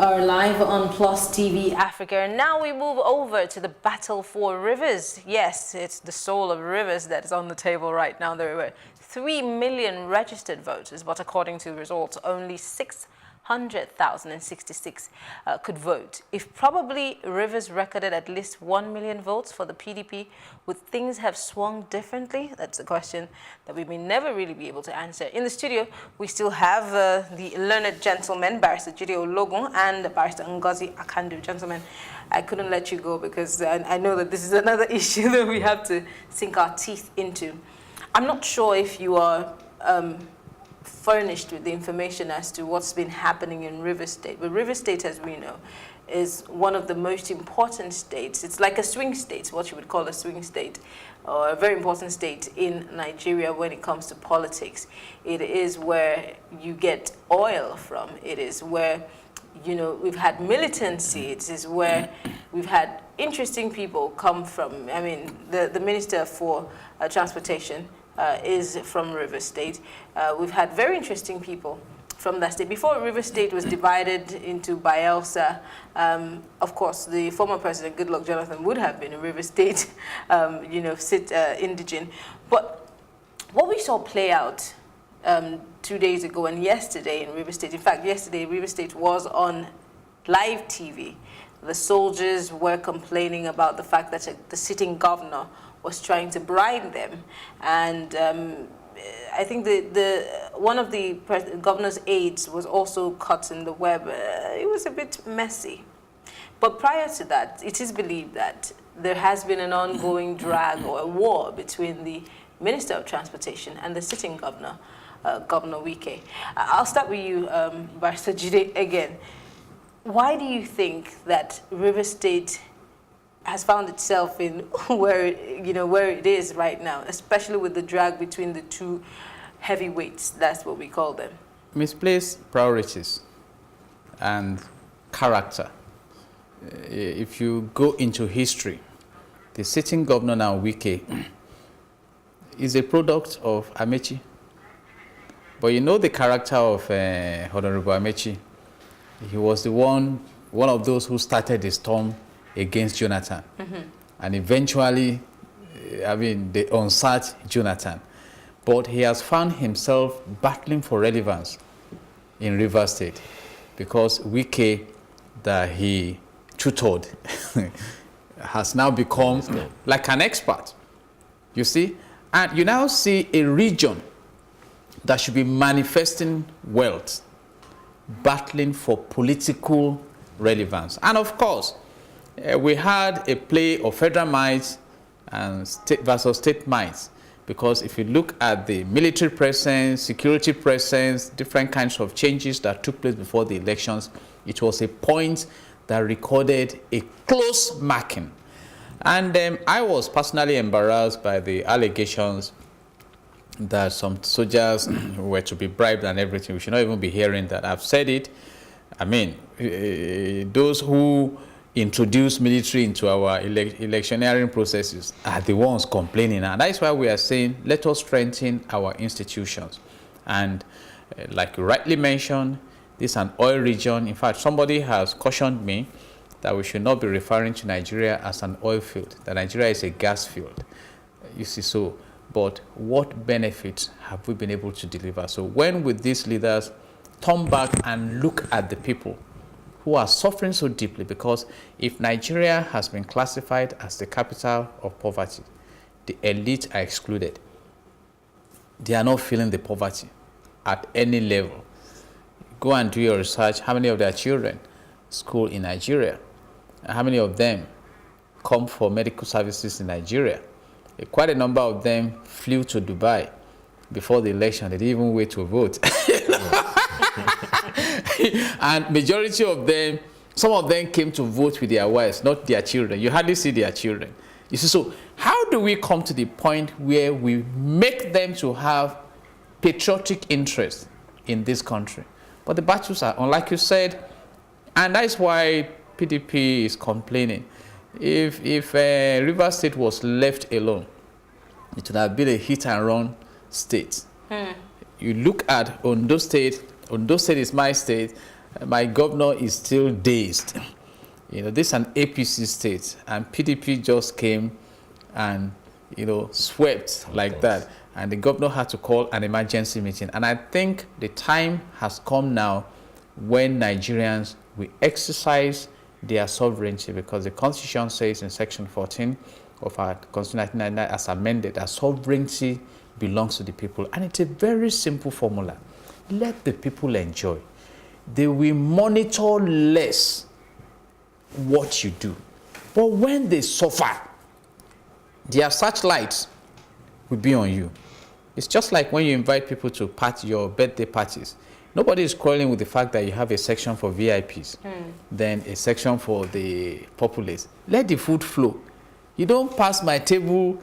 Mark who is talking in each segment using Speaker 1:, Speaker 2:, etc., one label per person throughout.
Speaker 1: are live on Plus TV Africa, and now we move over to the battle for rivers. Yes, it's the soul of rivers that is on the table right now. There were 3 million registered voters, but according to results, only 600,066 could vote. If probably Rivers recorded at least 1 million votes for the PDP, would things have swung differently? That's a question that we may never really be able to answer. In the studio, we still have the learned gentlemen, Barrister Jide Ologun and Barrister Ngozi Akandu. Gentlemen, I couldn't let you go because I know that this is another issue that we have to sink our teeth into. I'm not sure if you are furnished with the information as to what's been happening in Rivers State. But Rivers State, as we know, is one of the most important states. It's like a swing state, what you would call a swing state, or a very important state in Nigeria when it comes to politics. It is where you get oil from. It is where, you know, we've had militancy. It is where we've had interesting people come from. I mean, the Minister for Transportation is from Rivers State. We've had very interesting people from that state. Before Rivers State was divided into Bayelsa, of course, the former president, Goodluck Jonathan, would have been a Rivers State, you know, indigene. But what we saw play out 2 days ago and yesterday in Rivers State, in fact, yesterday Rivers State was on live TV. The soldiers were complaining about the fact that the sitting governor was trying to bribe them, and I think one of the governor's aides was also caught in the web. It was a bit messy. But prior to that, it is believed that there has been an ongoing drag or a war between the Minister of Transportation and the sitting governor, Governor Wike. I'll start with you, Barrister Jide, again. Why do you think that Rivers State has found itself in where it is right now, especially with the drag between the two heavyweights? That's what we call them.
Speaker 2: Misplaced priorities and character. If you go into history, the sitting governor now, Wike, is a product of Amechi. But you know the character of Honorable Amechi. He was the one of those who started the storm against Jonathan. And eventually, I mean, they unsat Jonathan. But he has found himself battling for relevance in Rivers State because Wike, that he tutored, has now become like an expert, you see? And you now see a region that should be manifesting wealth, battling for political relevance. And of course, we had a play of federal might and state versus state might, because if you look at the military presence, security presence, different kinds of changes that took place before the elections, it was a point that recorded a close marking. And I was personally embarrassed by the allegations that some soldiers were to be bribed and everything. We should not even be hearing that. I've said it. I mean, those who introduce military into our electioneering processes are the ones complaining. And that's why we are saying, let us strengthen our institutions. And like you rightly mentioned, this is an oil region. In fact, somebody has cautioned me that we should not be referring to Nigeria as an oil field, that Nigeria is a gas field. You see, so, but what benefits have we been able to deliver? So when will these leaders turn back and look at the people who are suffering so deeply? Because if Nigeria has been classified as the capital of poverty, the elite are excluded. They are not feeling the poverty at any level. Go and do your research. How many of their children school in Nigeria? And how many of them come for medical services in Nigeria? Quite a number of them flew to Dubai before the election. They didn't even wait to vote. And majority of them, some of them came to vote with their wives, not their children. You hardly see their children. You see, so how do we come to the point where we make them to have patriotic interest in this country? But the battles are on, like you said, and that's why PDP is complaining. If Rivers State was left alone, it would have been a hit and run state. You look at Ondo State is my state, my governor is still dazed. You know, this is an APC state, and PDP just came and, you know, swept like that. And the governor had to call an emergency meeting. And I think the time has come now when Nigerians will exercise their sovereignty, because the Constitution says in Section 14 of our Constitution 1999 as amended that sovereignty belongs to the people. And it's a very simple formula. Let the people enjoy. They will monitor less what you do. But when they suffer, their searchlights will be on you. It's just like when you invite people to your birthday parties. Nobody is quarreling with the fact that you have a section for VIPs, then a section for the populace. Let the food flow. You don't pass my table,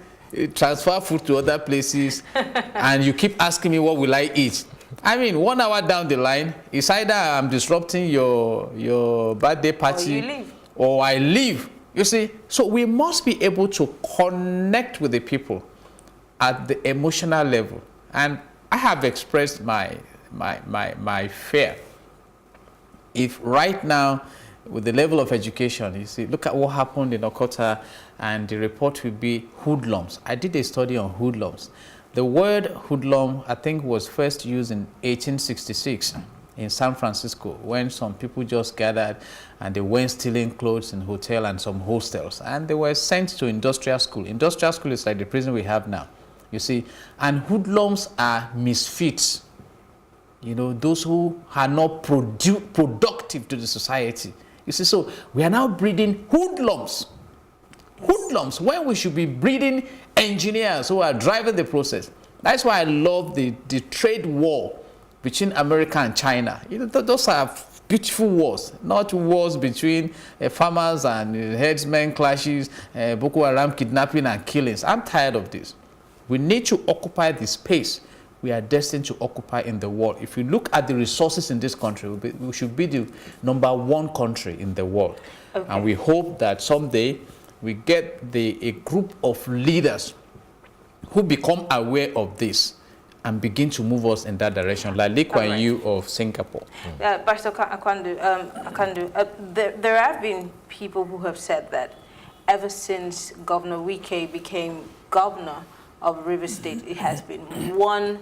Speaker 2: transfer food to other places, and you keep asking me what will I eat. I mean, 1 hour down the line, it's either I'm disrupting your birthday party,
Speaker 1: or you leave,
Speaker 2: or I leave. You see, so we must be able to connect with the people at the emotional level. And I have expressed my fear. If right now, with the level of education, you see, look at what happened in Okota, and the report will be hoodlums. I did a study on hoodlums. The word hoodlum, I think, was first used in 1866 in San Francisco, when some people just gathered and they went stealing clothes in hotel and some hostels, and they were sent to industrial school. Industrial school is like the prison we have now, you see. And hoodlums are misfits, you know, those who are not productive to the society. You see, so we are now breeding hoodlums. Hoodlums, when we should be breeding engineers who are driving the process. That's why I love the trade war between America and China. You know, those are beautiful wars, not wars between farmers and herdsmen clashes, Boko Haram kidnapping and killings. I'm tired of this. We need to occupy the space we are destined to occupy in the world. If you look at the resources in this country, we should be the #1 country in the world. Okay. And we hope that someday we get a group of leaders who become aware of this and begin to move us in that direction, like Lee Kuan Yew of Singapore.
Speaker 1: Pastor Akandu, there have been people who have said that ever since Governor Wike became governor of Rivers State, it has been one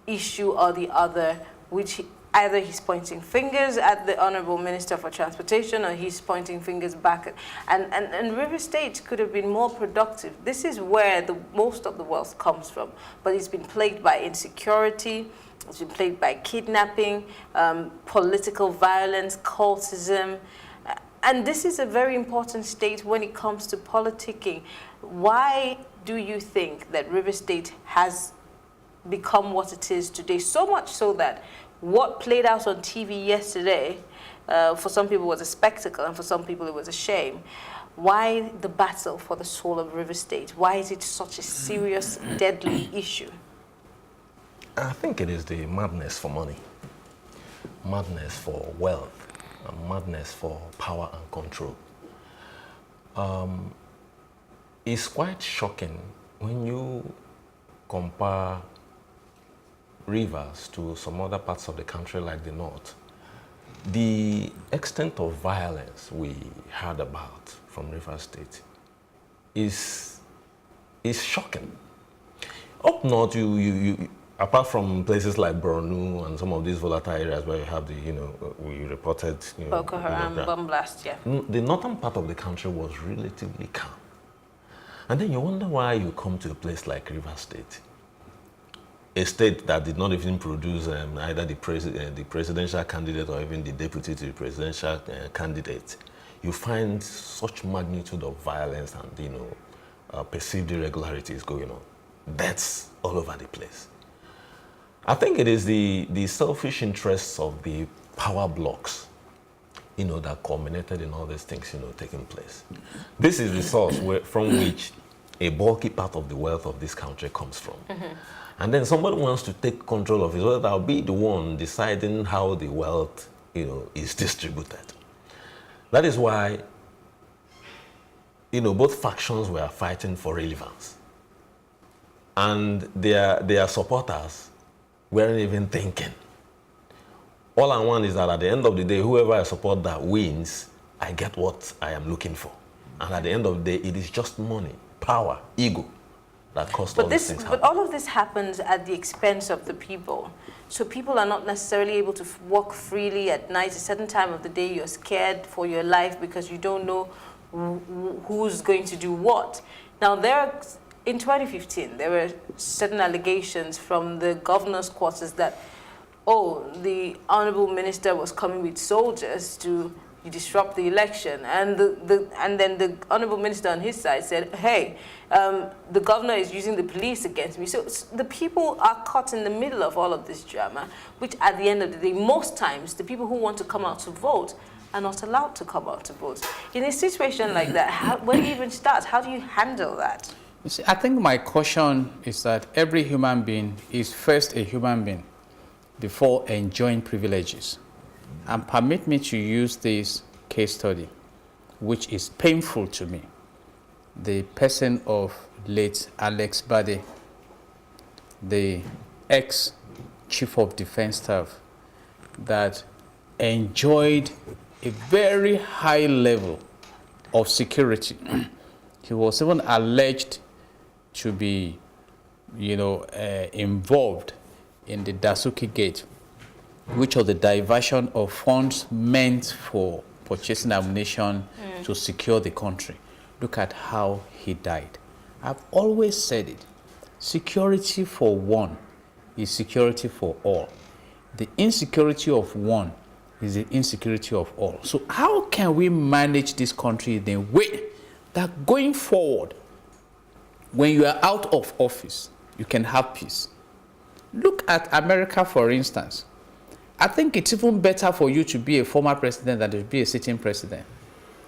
Speaker 1: issue or the other, which either he's pointing fingers at the Honorable Minister for Transportation, or he's pointing fingers back at, and Rivers State could have been more productive. This is where most of the wealth comes from, but it's been plagued by insecurity, it's been plagued by kidnapping, political violence, cultism, and this is a very important state when it comes to politicking. Why do you think that Rivers State has become what it is today? So much so that what played out on TV yesterday, for some people was a spectacle, and for some people it was a shame. Why the battle for the soul of Rivers State? Why is it such a serious, deadly issue?
Speaker 3: I think it is the madness for money, madness for wealth, and madness for power and control. It's quite shocking when you compare Rivers to some other parts of the country like the North. The extent of violence we heard about from Rivers State is shocking. Up north, you apart from places like Borno and some of these volatile areas where you have the, we reported,
Speaker 1: Boko Haram bomb blast, yeah.
Speaker 3: The northern part of the country was relatively calm. And then you wonder why you come to a place like Rivers State, a state that did not even produce either the presidential candidate or even the deputy to the presidential candidate. You find such magnitude of violence and perceived irregularities going on. That's all over the place. I think it is the selfish interests of the power blocks, that culminated in all these things, taking place. This is the source from which a bulky part of the wealth of this country comes from. Mm-hmm. And then somebody wants to take control of it, well, I'll be the one deciding how the wealth, is distributed. That is why, both factions were fighting for relevance. And their supporters weren't even thinking All I want is that at the end of the day, whoever I support that wins, I get what I am looking for. And at the end of the day, it is just money, power, ego that cost all these things.
Speaker 1: But all of this happens at the expense of the people. So people are not necessarily able to walk freely at night. A certain time of the day, you're scared for your life because you don't know who's going to do what. Now, in 2015, there were certain allegations from the governor's quarters that, oh, the honorable minister was coming with soldiers to disrupt the election, and then the honorable minister on his side said, hey, the governor is using the police against me. So the people are caught in the middle of all of this drama, which at the end of the day, most times, the people who want to come out to vote are not allowed to come out to vote. In a situation like that, where do you even start? How do you handle that?
Speaker 2: You see, I think my caution is that every human being is first a human being before enjoying privileges. And permit me to use this case study, which is painful to me. The person of late Alex Bade, the ex-chief of defense staff, that enjoyed a very high level of security. He was even alleged to be, involved in the Dasuki Gate, which was the diversion of funds meant for purchasing ammunition to secure the country. Look at how he died. I've always said it. Security for one is security for all. The insecurity of one is the insecurity of all. So how can we manage this country in a way that going forward, when you are out of office, you can have peace? Look at America, for instance. I think it's even better for you to be a former president than to be a sitting president.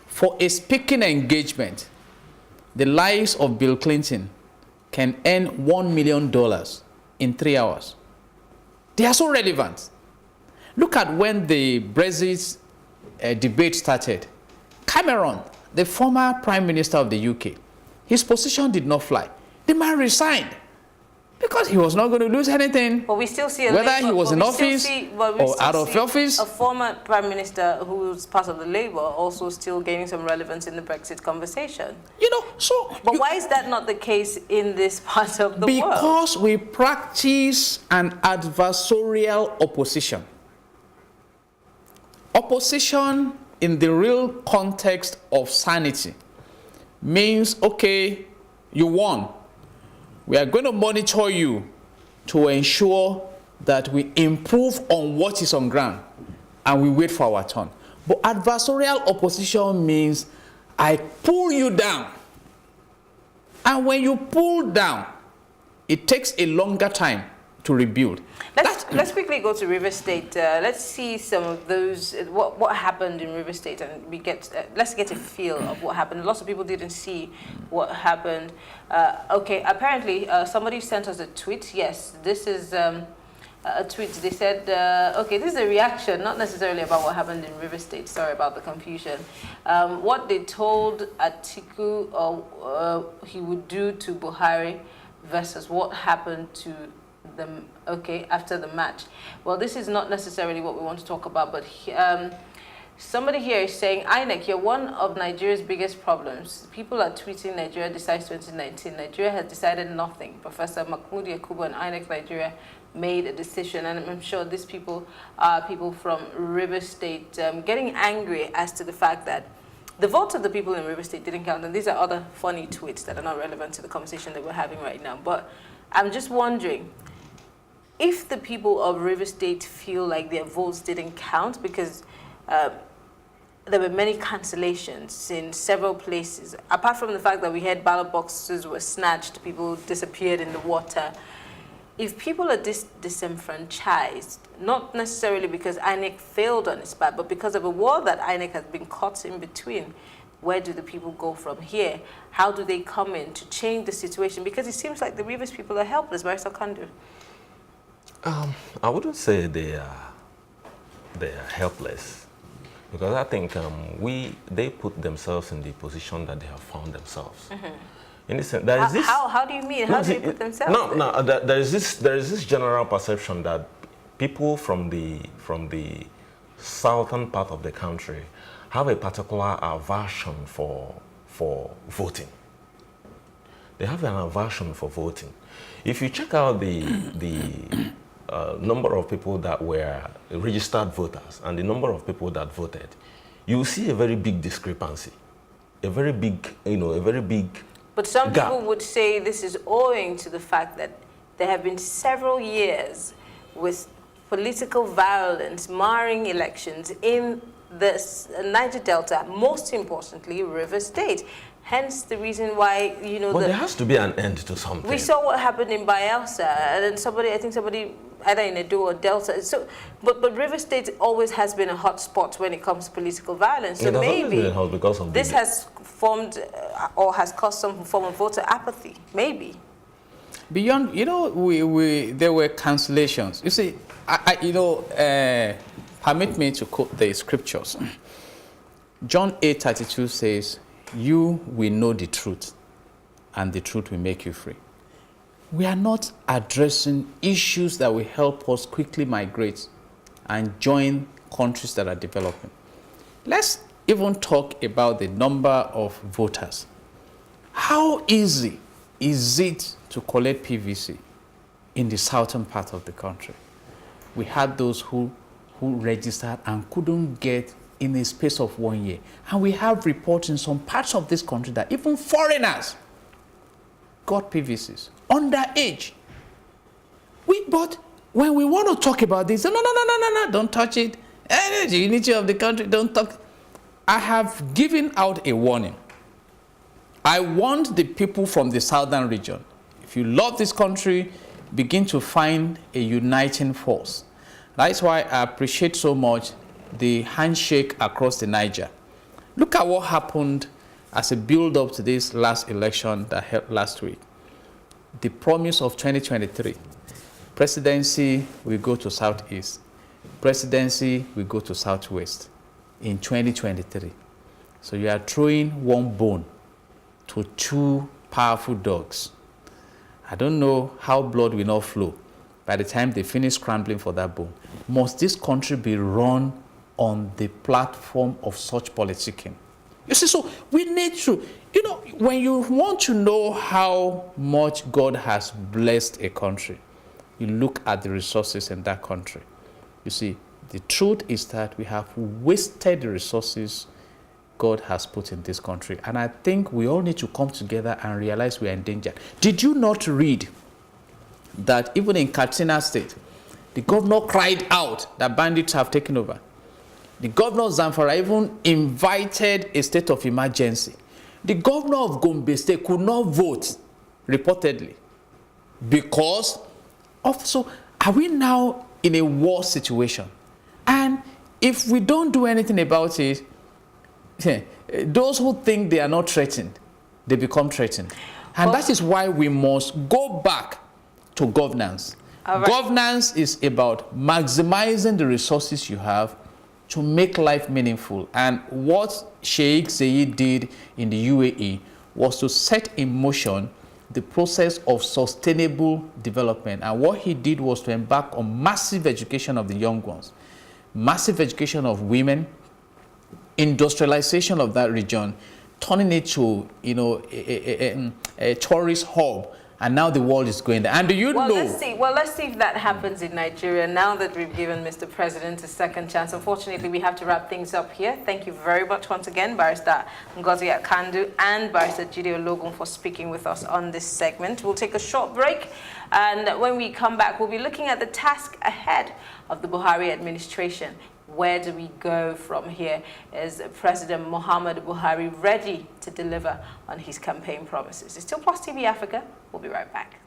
Speaker 2: For a speaking engagement, the lives of Bill Clinton can earn $1 million in 3 hours. They are so relevant. Look at when the Brexit debate started. Cameron, the former prime minister of the UK, his position did not fly. The man resigned because he was not going to lose anything.
Speaker 1: But we still see
Speaker 2: whether he was in office or out of office.
Speaker 1: A former prime minister who's part of the Labour also still gaining some relevance in the Brexit conversation. But why is that not the case in this part of the world?
Speaker 2: Because we practice an adversarial opposition. Opposition in the real context of sanity means, okay, you won. We are going to monitor you to ensure that we improve on what is on ground, and we wait for our turn. But adversarial opposition means I pull you down. And when you pull down, it takes a longer time to rebuild.
Speaker 1: Let's quickly go to River State. Let's see some of those, what happened in River State, and let's get a feel of what happened. Lots of people didn't see what happened. Okay, apparently somebody sent us a tweet. Yes, this is a tweet. They said, okay, this is a reaction, not necessarily about what happened in River State. Sorry about the confusion. What they told Atiku he would do to Buhari versus what happened to them, okay, after the match. Well, this is not necessarily what we want to talk about, but somebody here is saying, INEC, you're one of Nigeria's biggest problems. People are tweeting Nigeria decides 2019. Nigeria has decided nothing. Professor Mahmoud Yakubu and INEC Nigeria made a decision, and I'm sure these people are people from River State getting angry as to the fact that the votes of the people in River State didn't count, and these are other funny tweets that are not relevant to the conversation that we're having right now. But I'm just wondering, if the people of River State feel like their votes didn't count because there were many cancellations in several places, apart from the fact that we had ballot boxes were snatched, people disappeared in the water. If people are disenfranchised, not necessarily because INEC failed on its part, but because of a war that INEC has been caught in between, where do the people go from here? How do they come in to change the situation? Because it seems like the Rivers people are helpless. Barrister Kandu.
Speaker 3: I wouldn't say they are helpless, because I think they put themselves in the position that they have found themselves. In this sense,
Speaker 1: how do you mean? How do they put themselves?
Speaker 3: No. There is this general perception that people from the southern part of the country have a particular aversion for voting. They have an aversion for voting. If you check out the number of people that were registered voters and the number of people that voted, you will see a very big discrepancy, a very big, a very big
Speaker 1: But some
Speaker 3: gap.
Speaker 1: people would say this is owing to the fact that there have been several years with political violence marring elections in the Niger Delta, most importantly, River State. Hence the reason why,
Speaker 3: But there has to be an end to something.
Speaker 1: We saw what happened in Bayelsa, and then somebody either in Edo or Delta. So, but River State always has been a hot spot when it comes to political violence. So maybe
Speaker 3: because of
Speaker 1: this has formed or has caused some form of voter apathy. Maybe.
Speaker 2: Beyond, there were cancellations. You see, permit me to quote the scriptures. John 8:32 says, "You will know the truth, and the truth will make you free." We are not addressing issues that will help us quickly migrate and join countries that are developing. Let's even talk about the number of voters. How easy is it to collect PVC in the southern part of the country? We had those who registered and couldn't get in a space of 1 year. And we have reports in some parts of this country that even foreigners got PVCs, underage. But when we want to talk about this, no, don't touch it. The unity of the country, don't talk. I have given out a warning. I want the people from the southern region, if you love this country, begin to find a uniting force. That's why I appreciate so much the handshake across the Niger. Look at what happened as a build-up to this last election that held last week. The promise of 2023. Presidency will go to Southeast. Presidency will go to Southwest in 2023. So you are throwing one bone to two powerful dogs. I don't know how blood will not flow by the time they finish scrambling for that bone. Must this country be run on the platform of such politicking? You see, so we need to, when you want to know how much God has blessed a country, you look at the resources in that country. You see, the truth is that we have wasted the resources God has put in this country. And I think we all need to come together and realize we are in danger. Did you not read that even in Katsina State, the governor cried out that bandits have taken over? The governor of Zamfara even invited a state of emergency. The governor of Gombe State could not vote, reportedly, because of. So are we now in a war situation? And if we don't do anything about it, those who think they are not threatened, they become threatened. And that is why we must go back to governance. Right. Governance is about maximizing the resources you have to make life meaningful. And what Sheikh Zayed did in the UAE was to set in motion the process of sustainable development. And what he did was to embark on massive education of the young ones, massive education of women, industrialization of that region, turning it to a tourist hub. And now the world is going there. And do you know?
Speaker 1: Let's see if that happens in Nigeria now that we've given Mr. President a second chance. Unfortunately, we have to wrap things up here. Thank you very much once again, Barrister Ngozi Akandu and Barrister Jide Ologun, for speaking with us on this segment. We'll take a short break. And when we come back, we'll be looking at the task ahead of the Buhari administration. Where do we go from here? Is President Muhammad Buhari ready to deliver on his campaign promises? It's still Plus TV Africa. We'll be right back.